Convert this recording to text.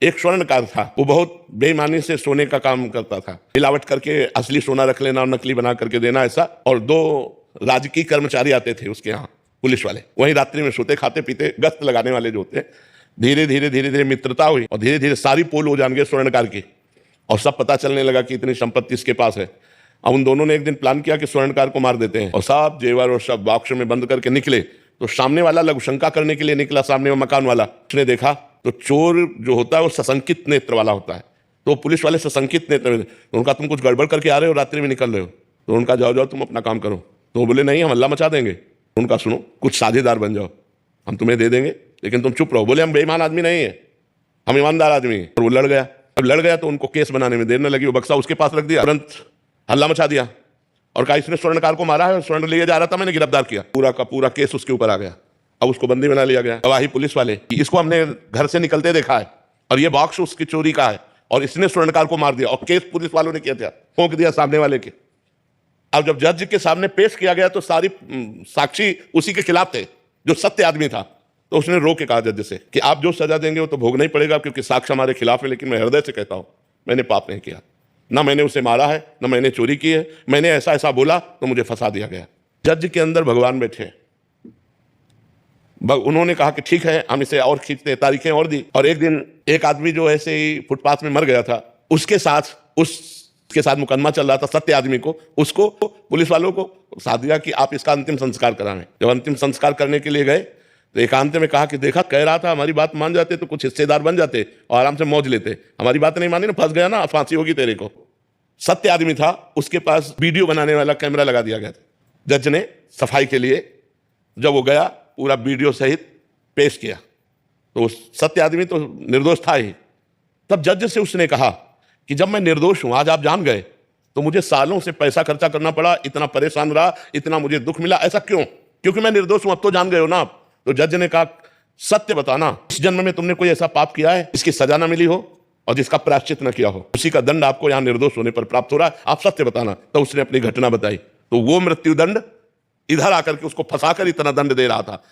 एक स्वर्णकार था, वो बहुत बेईमानी से सोने का काम करता था, मिलावट करके असली सोना रख लेना और नकली बना करके देना ऐसा। और 2 राजकीय कर्मचारी आते थे उसके यहाँ, पुलिस वाले, वहीं रात्रि में सोते खाते पीते गश्त लगाने वाले जो होते। धीरे धीरे मित्रता हुई और धीरे धीरे सारी पोल हो जान गए स्वर्णकार की, और सब पता चलने लगा कि इतनी संपत्ति इसके पास है। अब उन दोनों ने एक दिन प्लान किया कि स्वर्णकार को मार देते हैं, और सब जेवर और सब बॉक्स में बंद करके निकले। तो सामने वाला लघुशंका करने के लिए निकला, सामने में मकान वाला, उसने देखा तो चोर जो होता है वो सशंकित नेत्र वाला होता है। तो पुलिस वाले सशंकित नेत्र, तो उनका तुम कुछ गड़बड़ करके आ रहे हो, रात्रि में निकल रहे हो। तो उनका जाओ तुम अपना काम करो। तो बोले नहीं, हम हल्ला मचा देंगे। उनका सुनो, कुछ साझेदार बन जाओ, हम तुम्हें दे देंगे, लेकिन तुम चुप रहो। बोले हम बेईमान आदमी नहीं है, हम ईमानदार आदमी हैं। और वो लड़ गया। अब लड़ गया तो उनको केस बनाने में देर न लगी, वो बक्सा उसके पास रख दिया, तुरंत हल्ला मचा दिया और कहा इसने स्वर्णकार को मारा है, स्वर्ण लिए जा रहा था, मैंने गिरफ्तार किया। पूरा का पूरा केस उसके ऊपर आ गया। अब उसको बंदी बना लिया गया। गवाही पुलिस वाले, इसको हमने घर से निकलते देखा है और ये बॉक्स उसकी चोरी का है और इसने स्वर्णकार को मार दिया, और केस पुलिस वालों ने किया था, ठोक दिया सामने वाले के। अब जब जज के सामने पेश किया गया तो सारी साक्षी उसी के खिलाफ थे, जो सत्य आदमी था। तो उसने रो के कहा जज से कि आप जो सजा देंगे वो तो भोगना ही पड़ेगा, क्योंकि साक्ष्य हमारे खिलाफ है, लेकिन मैं हृदय से कहता हूं मैंने पाप नहीं किया, ना मैंने उसे मारा है, ना मैंने चोरी की है। मैंने ऐसा ऐसा बोला तो मुझे फंसा दिया गया। जज के अंदर भगवान बैठे। उन्होंने कहा कि ठीक है, हम इसे और खींचते, तारीखें और दी। और एक दिन एक आदमी जो ऐसे ही फुटपाथ में मर गया था, उसके साथ मुकदमा चल रहा था, सत्य आदमी को, उसको पुलिस वालों को साथ दिया कि आप इसका अंतिम संस्कार कराएं। जब अंतिम संस्कार करने के लिए गए तो एकांत में कहा कि देखा, कह रहा था हमारी बात मान जाते तो कुछ हिस्सेदार बन जाते और आराम से मौज लेते, हमारी बात नहीं मानी ना, फंस गया ना, फांसी होगी तेरे को। सत्य आदमी था, उसके पास वीडियो बनाने वाला कैमरा लगा दिया गया था। जज ने सफाई के लिए जब वो गया, पूरा वीडियो सहित पेश किया, तो सत्य आदमी तो निर्दोष था ही। तब जज से उसने कहा कि जब मैं निर्दोष हूं, आज आप जान गए, तो मुझे सालों से पैसा खर्चा करना पड़ा, इतना परेशान रहा, इतना मुझे दुख मिला, ऐसा क्यों? क्योंकि मैं निर्दोष हूं, अब तो जान गए हो ना आप। तो जज ने कहा सत्य बताना, इस जन्म में तुमने कोई ऐसा पाप किया है इसकी सजा ना मिली हो और जिसका प्रायश्चित न किया हो, उसी का दंड आपको यहां निर्दोष होने पर प्राप्त हो रहा है, आप सत्य बताना। तो उसने अपनी घटना बताई। तो वो मृत्युदंड इधर आकर के उसको फंसाकर इतना दंड दे रहा था।